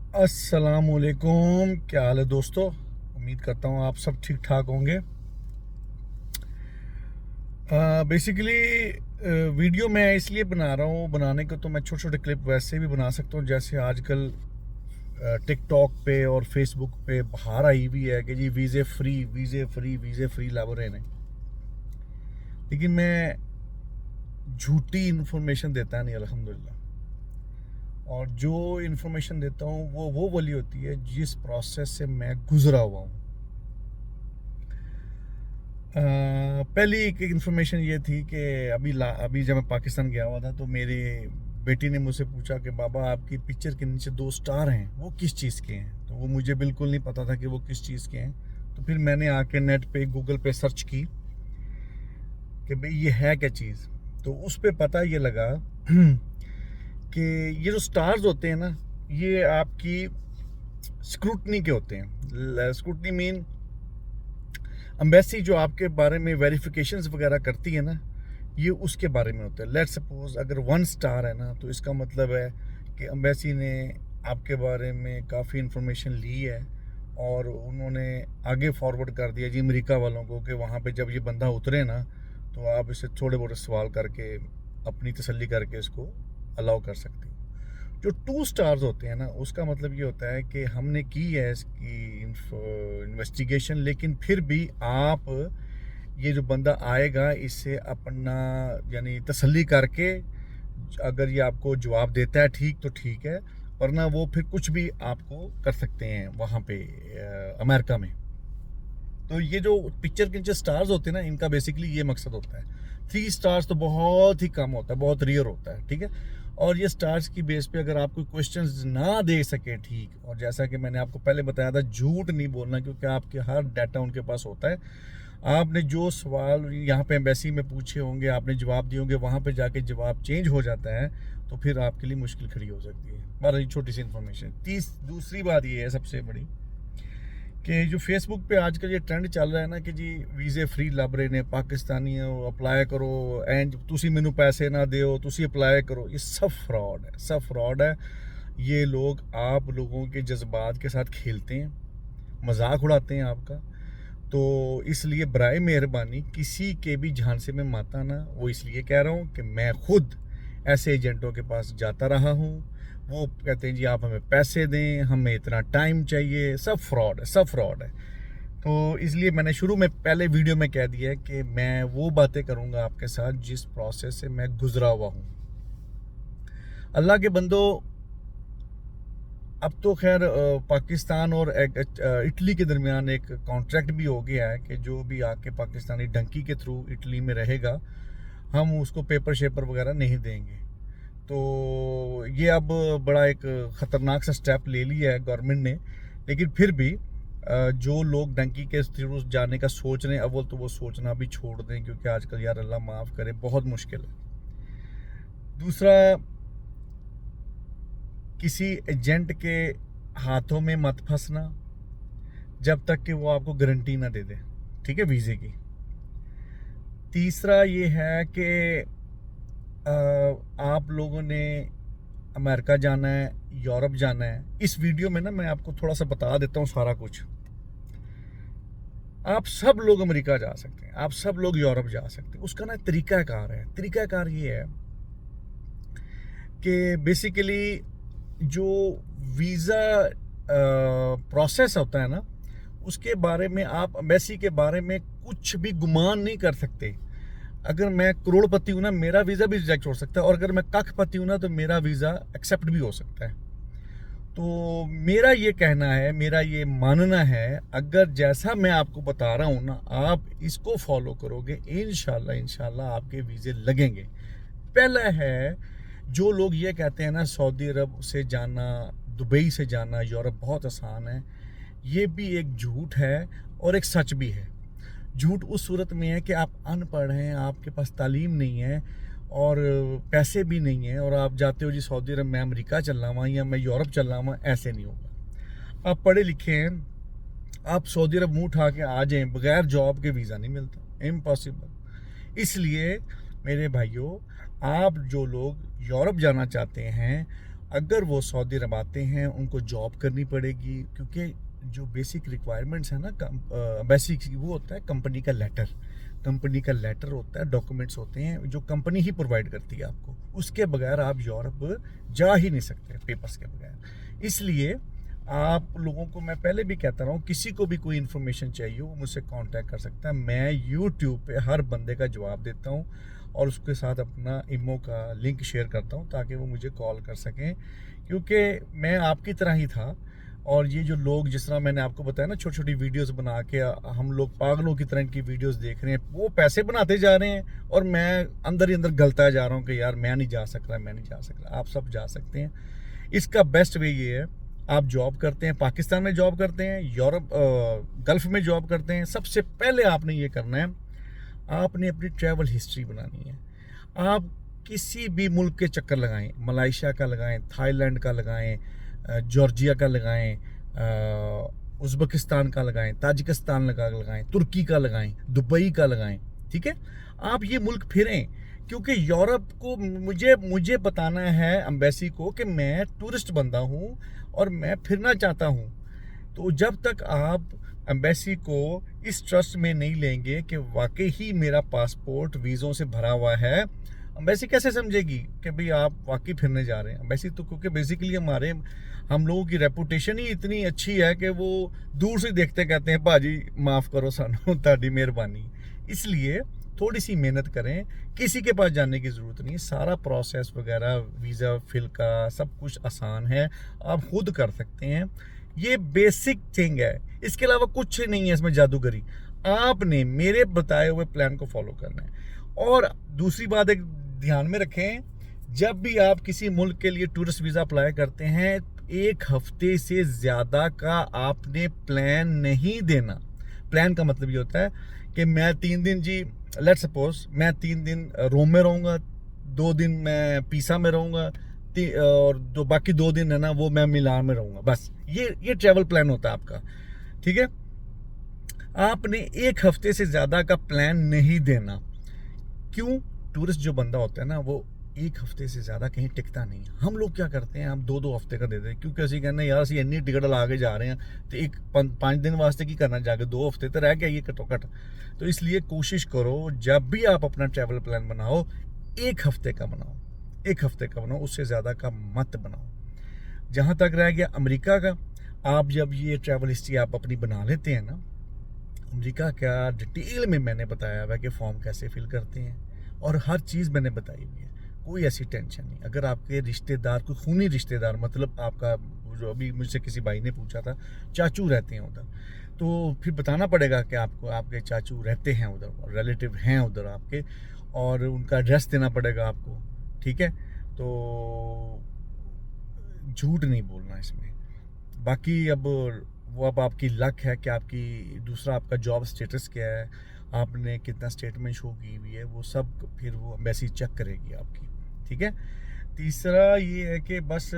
अस्सलामुअलैकुम, क्या हाल है दोस्तों। उम्मीद करता हूँ आप सब ठीक ठाक होंगे। बेसिकली वीडियो मैं इसलिए बना रहा हूँ, बनाने को तो मैं छोटे छोटे क्लिप वैसे भी बना सकता हूँ, जैसे आजकल टिकटॉक पे और फेसबुक पे बाहर आई हुई है कि जी वीज़े फ्री वीज़े फ्री वीज़े फ्री ला रहे हैं। लेकिन मैं झूठी इन्फॉर्मेशन देता नहीं अल्हम्दुलिल्लाह। और जो इन्फॉर्मेशन देता हूँ वो वाली होती है जिस प्रोसेस से मैं गुजरा हुआ हूँ। पहली एक इन्फॉर्मेशन ये थी कि अभी जब मैं पाकिस्तान गया हुआ था तो मेरे बेटी ने मुझसे पूछा कि बाबा आपकी पिक्चर के नीचे 2 स्टार हैं, वो किस चीज़ के हैं। तो वो मुझे बिल्कुल नहीं पता था कि वो किस चीज़ के हैं। तो फिर मैंने आके नेट पे गूगल पे सर्च की कि भाई ये है क्या चीज़। तो उस पे पता ये लगा कि ये जो स्टार्स होते हैं ना, ये आपकी स्क्रूटनी के होते हैं। स्क्रूटनी मीन एम्बेसी जो आपके बारे में वेरिफिकेशंस वगैरह करती है ना, ये उसके बारे में होता है। लेट्स सपोज अगर 1 स्टार है ना, तो इसका मतलब है कि एम्बेसी ने आपके बारे में काफ़ी इन्फॉर्मेशन ली है और उन्होंने आगे फॉरवर्ड कर दिया जी अमेरिका वालों को कि वहाँ पे जब ये बंदा उतरे ना, तो आप इसे थोड़े बहुत सवाल करके अपनी तसल्ली करके इसको अलाउ कर सकते हो। जो 2 स्टार्स होते हैं ना, उसका मतलब ये होता है कि हमने की है इसकी इन्वेस्टिगेशन, लेकिन फिर भी आप ये जो बंदा आएगा इससे अपना यानी तसल्ली करके अगर ये आपको जवाब देता है ठीक तो ठीक है, वरना वो फिर कुछ भी आपको कर सकते हैं वहाँ पे अमेरिका में। तो ये जो पिक्चर के नीचे स्टार्स होते हैं ना, इनका बेसिकली ये मकसद होता है। 3 स्टार्स तो बहुत ही कम होता है, बहुत रेयर होता है, ठीक है। और ये स्टार्स की बेस पे अगर आप कोई क्वेश्चंस ना दे सके ठीक, और जैसा कि मैंने आपको पहले बताया था, झूठ नहीं बोलना, क्योंकि आपके हर डाटा उनके पास होता है। आपने जो सवाल यहाँ पे एम्बेसी में पूछे होंगे, आपने जवाब दिए होंगे, वहाँ पे जाके जवाब चेंज हो जाता है, तो फिर आपके लिए मुश्किल खड़ी हो सकती है। बड़ा छोटी सी इन्फॉर्मेशन। दूसरी बात ये है सबसे बड़ी, कि जो फेसबुक पे आजकल ये ट्रेंड चल रहा है ना कि जी वीज़े फ्री लभ रहे ने पाकिस्तानी अप्लाई करो एंड तुसी मैनू पैसे ना दियो तुसी अप्लाई करो, ये सब फ्रॉड है, सब फ्रॉड है। ये लोग आप लोगों के जज्बात के साथ खेलते हैं, मजाक उड़ाते हैं आपका। तो इसलिए बराए मेहरबानी किसी के भी झांसे में मत आना। वो इसलिए कह रहा हूँ कि मैं खुद ऐसे एजेंटों के पास जाता रहा हूँ। वो कहते हैं जी आप हमें पैसे दें, हमें इतना टाइम चाहिए। सब फ्रॉड है, सब फ्रॉड है। तो इसलिए मैंने शुरू में पहले वीडियो में कह दिया है कि मैं वो बातें करूँगा आपके साथ जिस प्रोसेस से मैं गुजरा हुआ हूँ। अल्लाह के बंदो, अब तो खैर पाकिस्तान और इटली के दरमियान एक कॉन्ट्रैक्ट भी हो गया है कि जो भी आके पाकिस्तानी डंकी के थ्रू इटली में रहेगा, हम उसको पेपर शेपर वगैरह नहीं देंगे। तो ये अब बड़ा एक ख़तरनाक सा स्टेप ले लिया है गवर्नमेंट ने। लेकिन फिर भी जो लोग डंकी के थ्रू जाने का सोच रहे हैं, अव्वल तो वो सोचना भी छोड़ दें, क्योंकि आजकल यार अल्लाह माफ़ करे बहुत मुश्किल है। दूसरा, किसी एजेंट के हाथों में मत फंसना जब तक कि वो आपको गारंटी ना दे दे, ठीक है, वीज़े की। तीसरा ये है कि आप लोगों ने अमेरिका जाना है, यूरोप जाना है। इस वीडियो में ना मैं आपको थोड़ा सा बता देता हूँ सारा कुछ। आप सब लोग अमेरिका जा सकते हैं, आप सब लोग यूरोप जा सकते हैं। उसका ना तरीकाकार है। तरीकाकार ये है कि बेसिकली जो वीज़ा प्रोसेस होता है ना, उसके बारे में आप एम्बेसी के बारे में कुछ भी गुमान नहीं कर सकते। अगर मैं करोड़पति हूँ ना, मेरा वीज़ा भी रिजेक्ट हो सकता है, और अगर मैं कखपति हूँ ना, तो मेरा वीज़ा एक्सेप्ट भी हो सकता है। तो मेरा ये कहना है, मेरा ये मानना है, अगर जैसा मैं आपको बता रहा हूँ ना, आप इसको फॉलो करोगे, इंशाल्लाह इंशाल्लाह आपके वीज़े लगेंगे। पहला है, जो लोग ये कहते हैं ना सऊदी अरब से जाना, दुबई से जाना यूरोप बहुत आसान है, ये भी एक झूठ है और एक सच भी है। झूठ उस सूरत में है कि आप अनपढ़ हैं, आपके पास तालीम नहीं है और पैसे भी नहीं है, और आप जाते हो जी सऊदी अरब मैं अमेरिका चल रहा हूँ या मैं यूरोप चल रहा हूँ, ऐसे नहीं होगा। आप पढ़े लिखे हैं, आप सऊदी अरब मुंह उठा के आ जाएं, बगैर जॉब के वीज़ा नहीं मिलता, इम्पॉसिबल। इसलिए मेरे भाइयों, आप जो लोग यूरोप जाना चाहते हैं अगर वो सऊदी अरब आते हैं उनको जॉब करनी पड़ेगी, क्योंकि जो बेसिक रिक्वायरमेंट्स है ना बेसिक वो होता है कंपनी का लेटर, कंपनी का लेटर होता है, डॉक्यूमेंट्स होते हैं जो कंपनी ही प्रोवाइड करती है आपको, उसके बगैर आप यूरोप जा ही नहीं सकते पेपर्स के बगैर। इसलिए आप लोगों को मैं पहले भी कहता रहा हूँ, किसी को भी कोई इन्फॉर्मेशन चाहिए वो मुझसे कांटेक्ट कर सकता है। मैं यूट्यूब पे हर बंदे का जवाब देता हूँ और उसके साथ अपना इमो का लिंक शेयर करता हूँ ताकि वो मुझे कॉल कर सकें, क्योंकि मैं आपकी तरह ही था। और ये जो लोग, जिस तरह मैंने आपको बताया ना, छोटी छोटी वीडियोस बना के हम लोग पागलों की तरह की वीडियोस देख रहे हैं, वो पैसे बनाते जा रहे हैं और मैं अंदर ही अंदर गलता जा रहा हूँ कि यार मैं नहीं जा सक रहा, मैं नहीं जा सक रहा। आप सब जा सकते हैं। इसका बेस्ट वे ये है, आप जॉब करते हैं, पाकिस्तान में जॉब करते हैं, यूरोप गल्फ में जॉब करते हैं, सबसे पहले आपने ये करना है, आपने अपनी ट्रैवल हिस्ट्री बनानी है। आप किसी भी मुल्क के चक्कर लगाएं, मलेशिया का लगाएं, थाईलैंड का लगाएं, जॉर्जिया का लगाएं, उज़्बेकिस्तान का लगाएं, ताजिकिस्तान का लगाएं, तुर्की का लगाएं, दुबई का लगाएं। ठीक है, आप ये मुल्क फिरें, क्योंकि यूरोप को मुझे बताना है एम्बेसी को कि मैं टूरिस्ट बंदा हूं और मैं फिरना चाहता हूं। तो जब तक आप एम्बेसी को इस ट्रस्ट में नहीं लेंगे कि वाकई ही मेरा पासपोर्ट वीज़ों से भरा हुआ है, एम्बेसी कैसे समझेगी कि भाई आप वाकई फिरने जा रहे हैं। एम्बेसी तो, क्योंकि बेसिकली हम लोगों की रेपुटेशन ही इतनी अच्छी है कि वो दूर से देखते कहते हैं भाजी माफ़ करो सानू ताड़ी मेहरबानी। इसलिए थोड़ी सी मेहनत करें, किसी के पास जाने की ज़रूरत नहीं है। सारा प्रोसेस वगैरह वीज़ा फिल का सब कुछ आसान है, आप खुद कर सकते हैं। ये बेसिक थिंग है, इसके अलावा कुछ नहीं है इसमें जादूगरी। आपने मेरे बताए हुए प्लान को फॉलो करना है। और दूसरी बात एक ध्यान में रखें, जब भी आप किसी मुल्क के लिए टूरिस्ट वीज़ा अप्लाई करते हैं, 1 हफ्ते से ज़्यादा का आपने प्लान नहीं देना। प्लान का मतलब ये होता है कि मैं 3 दिन जी, लेट्स सपोज मैं 3 दिन रोम में रहूँगा, 2 दिन मैं पीसा में रहूँगा, और बाकी 2 दिन है ना वो मैं मिलान में रहूँगा। बस ये ट्रैवल प्लान होता है आपका। ठीक है, आपने 1 हफ्ते से ज़्यादा का प्लान नहीं देना। क्यों? टूरिस्ट जो बंदा होता है ना, वो 1 हफ्ते से ज़्यादा कहीं टिकता नहीं। हम लोग क्या करते हैं, हम 2-2 हफ्ते का देते हैं, क्योंकि असं कहने यार असं इन्नी टिकट ला के जा रहे हैं तो एक 5 दिन वास्ते की करना, जाके 2 हफ्ते तो रह गया ये घट्टो घट। तो इसलिए कोशिश करो जब भी आप अपना ट्रैवल प्लान बनाओ, 1 हफ्ते का बनाओ, 1 हफ्ते का बनाओ, उससे ज़्यादा का मत बनाओ। जहाँ तक रह गया अमेरिका का, आप जब ये ट्रैवल हिस्ट्री आप अपनी बना लेते हैं ना, अमेरिका का डिटेल में मैंने बताया हुआ है कि फॉर्म कैसे फिल करते हैं और हर चीज़ मैंने बताई हुई है। कोई ऐसी टेंशन नहीं। अगर आपके रिश्तेदार, कोई खूनी रिश्तेदार, मतलब आपका जो अभी मुझसे किसी भाई ने पूछा था, चाचू रहते हैं उधर, तो फिर बताना पड़ेगा कि आपको आपके चाचू रहते हैं उधर, रिलेटिव हैं उधर आपके, और उनका एड्रेस देना पड़ेगा आपको। ठीक है, तो झूठ नहीं बोलना इसमें। बाकी अब आपकी लक है कि आपकी दूसरा आपका जॉब स्टेटस क्या है, आपने कितना स्टेटमेंट शो की हुई है, वो सब फिर वो एम्बेसी चेक करेगी आपकी। ठीक है, तीसरा ये है कि बस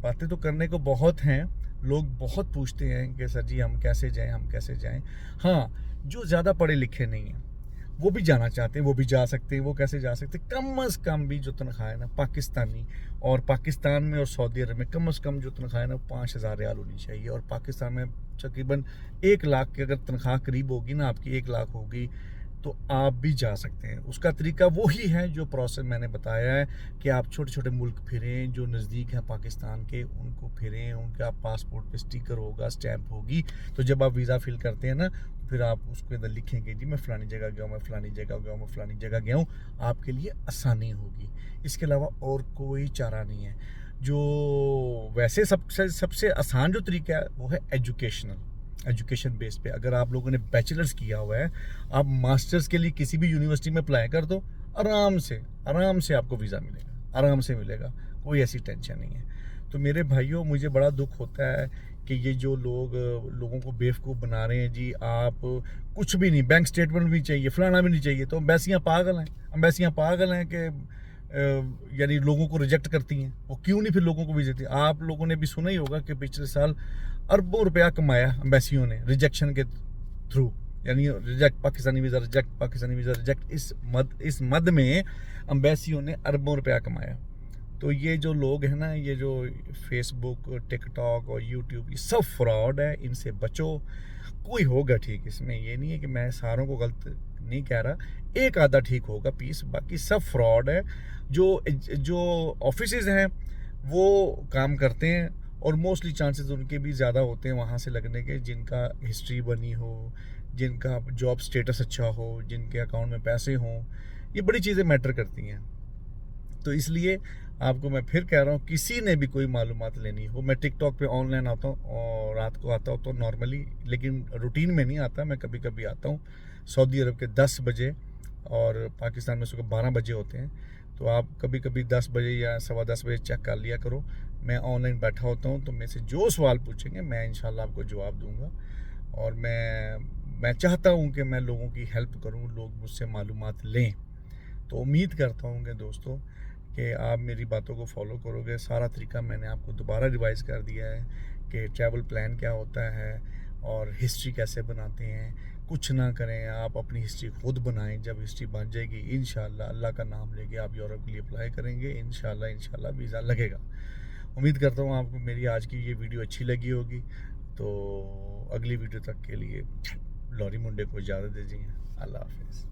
बातें तो करने को बहुत हैं, लोग बहुत पूछते हैं कि सर जी हम कैसे जाएं, हम कैसे जाएं। हाँ, जो ज़्यादा पढ़े लिखे नहीं हैं वो भी जाना चाहते हैं, वो भी जा सकते हैं। वो कैसे जा सकते हैं? कम से कम भी जो तनख्वाह है ना पाकिस्तानी, और पाकिस्तान में और सऊदी अरब में कम से कम जो तनख्वाह है ना 5,000 रियाल होनी चाहिए, और पाकिस्तान में तकरीबन 1 लाख की अगर तनख्वाह करीब होगी ना, आपकी 1 लाख होगी, तो आप भी जा सकते हैं। उसका तरीका वही है जो प्रोसेस मैंने बताया है कि आप छोटे छोटे मुल्क फिरें जो नज़दीक हैं पाकिस्तान के, उनको फिरें, उनका पासपोर्ट पे स्टिकर होगा, स्टैंप होगी। तो जब आप वीज़ा फिल करते हैं ना, फिर आप उसके अंदर लिखेंगे जी मैं फ़लानी जगह गया हूँ, मैं फ़लानी जगह गया हूँ, मैं फ़लानी जगह गया हूँ। आपके लिए आसानी होगी। इसके अलावा और कोई चारा नहीं है। जो वैसे सबसे आसान जो तरीका है वो है एजुकेशन बेस पे। अगर आप लोगों ने बैचलर्स किया हुआ है, आप मास्टर्स के लिए किसी भी यूनिवर्सिटी में अप्लाई कर दो, आराम से आपको वीज़ा मिलेगा, आराम से मिलेगा, कोई ऐसी टेंशन नहीं है। तो मेरे भाइयों, मुझे बड़ा दुख होता है कि ये जो लोगों को बेवकूफ़ बना रहे हैं जी, आप कुछ भी नहीं, बैंक स्टेटमेंट भी चाहिए, फलाना भी नहीं चाहिए, तो एम्बेसियाँ पागल हैं कि यानी लोगों को रिजेक्ट करती हैं। वो क्यों नहीं फिर लोगों को वीज़ा देती? आप लोगों ने भी सुना ही होगा कि पिछले साल अरबों रुपया कमाया एम्बेसियों ने रिजेक्शन के थ्रू, यानी पाकिस्तानी वीज़ा रिजेक्ट। इस मद में एम्बेसियों ने अरबों रुपया कमाया। तो ये जो लोग हैं ना, ये जो फेसबुक, टिकटॉक और यूट्यूब, ये सब फ्रॉड है, इनसे बचो। कोई होगा ठीक, इसमें ये नहीं है कि मैं सारों को गलत नहीं कह रहा, एक आधा ठीक होगा पीस, बाकी सब फ्रॉड है। जो जो ऑफिसेज हैं वो काम करते हैं, और मोस्टली चांसेस उनके भी ज़्यादा होते हैं वहाँ से लगने के, जिनका हिस्ट्री बनी हो, जिनका जॉब स्टेटस अच्छा हो, जिनके अकाउंट में पैसे हों। ये बड़ी चीज़ें मैटर करती हैं। तो इसलिए आपको मैं फिर कह रहा हूँ, किसी ने भी कोई मालूमात लेनी हो, मैं टिकटॉक पे ऑनलाइन आता हूँ और रात को आता हूँ तो नॉर्मली, लेकिन रूटीन में नहीं आता, मैं कभी कभी आता हूँ सऊदी अरब के 10 बजे, और पाकिस्तान में सुबह 12 बजे होते हैं। तो आप कभी कभी 10 बजे या 10:15 बजे चेक कर लिया करो, मैं ऑनलाइन बैठा होता हूँ। तो मेरे से जो सवाल पूछेंगे मैं इंशाल्लाह आपको जवाब दूंगा। और मैं चाहता हूँ कि मैं लोगों की हेल्प करूँ, लोग मुझसे मालूमात लें। तो उम्मीद करता हूँ कि दोस्तों कि आप मेरी बातों को फॉलो करोगे। सारा तरीका मैंने आपको दोबारा रिवाइज़ कर दिया है कि ट्रैवल प्लान क्या होता है और हिस्ट्री कैसे बनाते हैं। कुछ ना करें, आप अपनी हिस्ट्री खुद बनाएं। जब हिस्ट्री बन जाएगी इंशाल्लाह, अल्लाह का नाम लेके आप यूरोप के लिए अप्लाई करेंगे, इंशाल्लाह वीज़ा लगेगा। उम्मीद करता हूँ आपको मेरी आज की ये वीडियो अच्छी लगी होगी। तो अगली वीडियो तक के लिए लॉरी मुंडे को इजाज़त दीजिए। अल्लाह हाफिज़।